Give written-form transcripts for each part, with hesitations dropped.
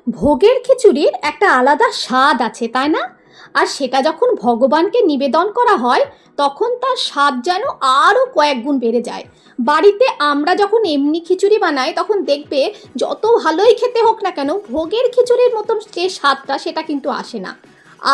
ভোগের খিচুড়ির একটা আলাদা স্বাদ আছে, তাই না? আর সেটা যখন ভগবানকে নিবেদন করা হয় তখন তার স্বাদ যেন আরও কয়েক গুণ বেড়ে যায়। বাড়িতে আমরা যখন এমনি খিচুড়ি বানাই তখন দেখবে যত ভালোই খেতে হোক না কেন ভোগের খিচুড়ির মতন যে স্বাদটা সেটা কিন্তু আসে না।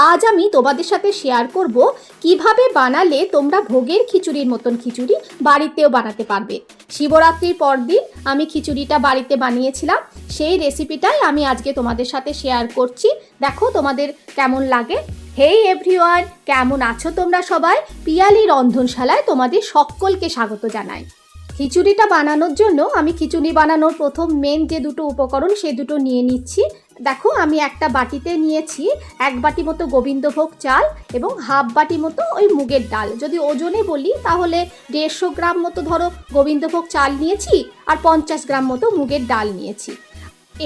আজ আমি তোমাদের সাথে শেয়ার করব কিভাবে বানালে তোমরা ভোগের খিচুড়ির মতন খিচুড়ি বাড়িতেও বানাতে পারবে। শিবরাত্রির পরদিন আমি খিচুড়িটা বাড়িতে বানিয়েছিলাম, সেই রেসিপিটাই আমি আজকে তোমাদের সাথে শেয়ার করছি। দেখো তোমাদের কেমন লাগে। হেই এভরিওয়ান, কেমন আছো তোমরা সবাই? পিয়ালি রন্ধনশালায় তোমাদের সকলকে স্বাগত জানাই। খিচুড়িটা বানানোর জন্য আমি খিচুড়ি বানানোর প্রথম মেন যে দুটো উপকরণ সে দুটো নিয়ে নিচ্ছি। দেখো আমি একটা বাটিতে নিয়েছি 1 বাটি মতো গোবিন্দভোগ চাল এবং হাফ বাটি মতো ওই মুগের ডাল। যদি ওজনে বলি তাহলে 150 গ্রাম মতো ধরো গোবিন্দভোগ চাল নিয়েছি আর 50 গ্রাম মতো মুগের ডাল নিয়েছি।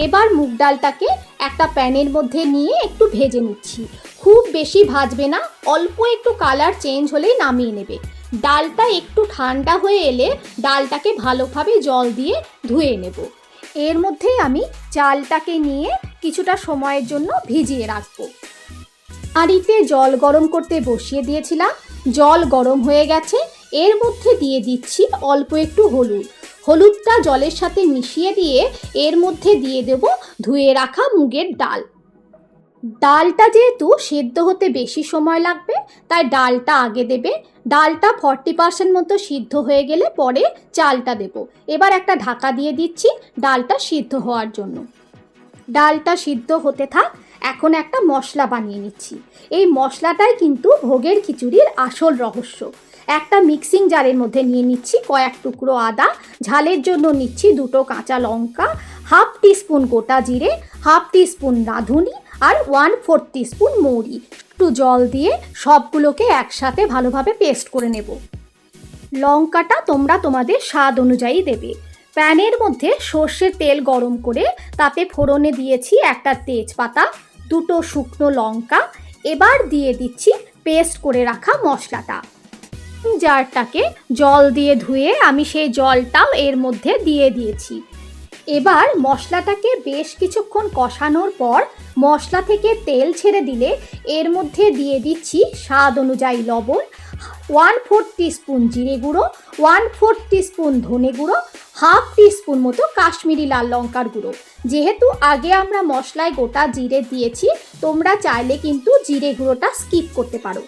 এবার মুগ ডালটাকে একটা প্যানের মধ্যে নিয়ে একটু ভেজে নিচ্ছি। খুব বেশি ভাজবে না, অল্প একটু কালার চেঞ্জ হলেই নামিয়ে নেবে। ডালটা একটু ঠান্ডা হয়ে এলে ডালটাকে ভালোভাবে জল দিয়ে ধুয়ে নেব। এর মধ্যেই আমি চালটাকে নিয়ে কিছুটা সময়ের জন্য ভিজিয়ে রাখবো। হাঁড়িতে জল গরম করতে বসিয়ে দিয়েছিলাম, জল গরম হয়ে গেছে। এর মধ্যে দিয়ে দিচ্ছি অল্প একটু হলুদ। হলুদটা জলের সাথে মিশিয়ে দিয়ে এর মধ্যে দিয়ে দেব ধুয়ে রাখা মুগের ডাল। ডালটা যেহেতু সেদ্ধ হতে বেশি সময় লাগবে তাই ডালটা আগে দেবে। ডালটা 40% মতো সিদ্ধ হয়ে গেলে পরে চালটা দেব। এবার একটা ঢাকা দিয়ে দিচ্ছি ডালটা সিদ্ধ হওয়ার জন্য। ডালটা সিদ্ধ হতে থাক, এখন একটা মশলা বানিয়ে নিচ্ছি। এই মশলাটাই কিন্তু ভোগের খিচুড়ির আসল রহস্য। একটা মিক্সিং জারের মধ্যে নিয়ে নিচ্ছি কয়েক টুকরো আদা, ঝালের জন্য নিচ্ছি 2টো কাঁচা লঙ্কা, হাফ টিস্পুন গোটা জিরে, হাফ টিস্পুন রাঁধুনি আর 1/4 টিস্পুন মৌরি। একটু জল দিয়ে সবগুলোকে একসাথে ভালোভাবে পেস্ট করে নেব। লঙ্কাটা তোমরা তোমাদের স্বাদ অনুযায়ী দেবে। প্যানের মধ্যে সর্ষের তেল গরম করে তাতে ফোড়নে দিয়েছি একটা তেজপাতা, 2টো শুকনো লঙ্কা। এবার দিয়ে দিচ্ছি পেস্ট করে রাখা মশলাটা। জারটাকে জল দিয়ে ধুয়ে আমি সেই জলটাও এর মধ্যে দিয়ে দিয়েছি। এবার মশলাটাকে বেশ কিছুক্ষণ কষানোর পর মশলা থেকে তেল ছেড়ে দিলে এর মধ্যে দিয়ে দিচ্ছি স্বাদ অনুযায়ী লবণ, 1/4 টিস্পুন জিরে গুঁড়ো, 1/4 টিস্পুন ধনে গুঁড়ো, হাফ টিস্পুন মতো কাশ্মীরি লাল লঙ্কার গুঁড়ো। যেহেতু আগে আমরা মশলায় গোটা জিরে দিয়েছি, তোমরা চাইলে কিন্তু জিরে গুঁড়োটা স্কিপ করতে পারো।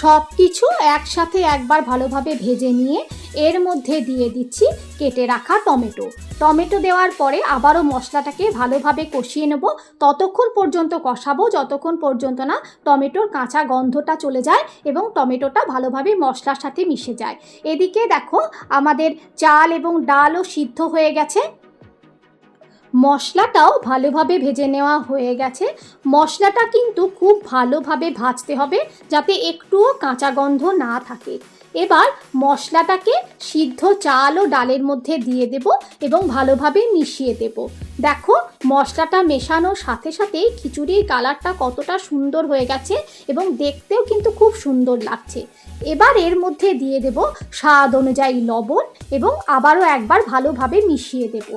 সব কিছু একসাথে একবার ভালোভাবে ভেজে নিয়ে এর মধ্যে দিয়ে দিচ্ছি কেটে রাখা টমেটো। টমেটো দেওয়ার পরে আবারও মশলাটাকে ভালোভাবে কষিয়ে নেব। ততক্ষণ পর্যন্ত কষাবো যতক্ষণ পর্যন্ত না টমেটোর কাঁচা গন্ধটা চলে যায় এবং টমেটোটা ভালোভাবে মশলার সাথে মিশে যায়। এদিকে দেখো আমাদের চাল এবং ডালও সিদ্ধ হয়ে গেছে। মশলাটাও ভালোভাবে ভেজে নেওয়া হয়ে গেছে। মশলাটা কিন্তু খুব ভালোভাবে ভাজতে হবে যাতে একটুও কাঁচা গন্ধ না থাকে। এবার মশলাটাকে সিদ্ধ চাল ও ডালের মধ্যে দিয়ে দেব এবং ভালোভাবে মিশিয়ে দেব। দেখো মশলাটা মেশানোর সাথে সাথেই খিচুড়ির কালারটা কতটা সুন্দর হয়ে গেছে এবং দেখতেও কিন্তু খুব সুন্দর লাগছে। এবার এর মধ্যে দিয়ে দেব স্বাদ অনুযায়ী লবণ এবং আবারও একবার ভালোভাবে মিশিয়ে দেব।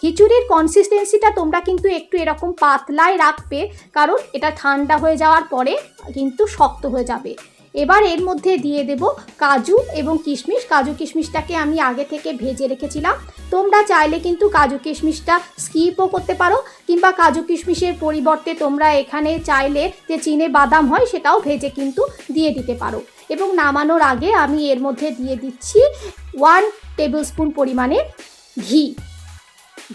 খিচুড়ির কনসিস্টেন্সিটা তোমরা কিন্তু একটু এরকম পাতলাই রাখবে, কারণ এটা ঠান্ডা হয়ে যাওয়ার পরে কিন্তু শক্ত হয়ে যাবে। এবার এর মধ্যে দিয়ে দেব কাজু এবং কিশমিশ। কাজু কিশমিশটাকে আমি আগে থেকে ভেজে রেখেছিলাম। তোমরা চাইলে কিন্তু কাজু কিশমিশটা স্কিপও করতে পারো, কিংবা কাজু কিশমিশের পরিবর্তে তোমরা এখানে চাইলে যে চিনে বাদাম হয় সেটাও ভেজে কিন্তু দিয়ে দিতে পারো। এবং নামানোর আগে আমি এর মধ্যে দিয়ে দিচ্ছি 1 টেবিল স্পুন পরিমাণে ঘি।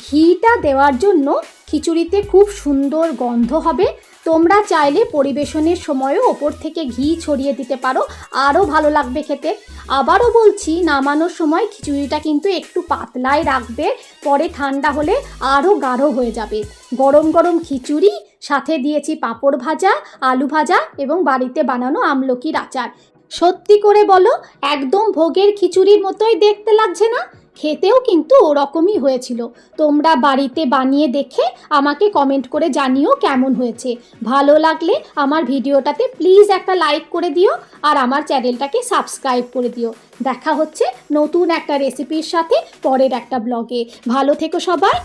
ঘিটা দেওয়ার জন্য খিচুড়িতে খুব সুন্দর গন্ধ হবে। তোমরা চাইলে পরিবেশনের সময়ও ওপর থেকে ঘি ছড়িয়ে দিতে পারো, আরও ভালো লাগবে খেতে। আবারও বলছি, নামানোর সময় খিচুড়িটা কিন্তু একটু পাতলাই রাখবে, পরে ঠান্ডা হলে আরও গাঢ় হয়ে যাবে। গরম গরম খিচুড়ি, সাথে দিয়েছি পাঁপড় ভাজা, আলু ভাজা এবং বাড়িতে বানানো আমলকির আচার। সত্যি করে বলো, একদম ভোগের খিচুড়ির মতোই দেখতে লাগছে না? খেতেও কিন্তু ওরকমই হয়েছিল। তোমরা বাড়িতে বানিয়ে দেখে আমাকে কমেন্ট করে জানিও কেমন হয়েছে। ভালো লাগলে আমার ভিডিওটাতে প্লিজ একটা লাইক করে দিও আর আমার চ্যানেলটাকে সাবস্ক্রাইব করে দিও। দেখা হচ্ছে নতুন একটা রেসিপির সাথে পরের একটা ব্লগে। ভালো থেকো সবাই।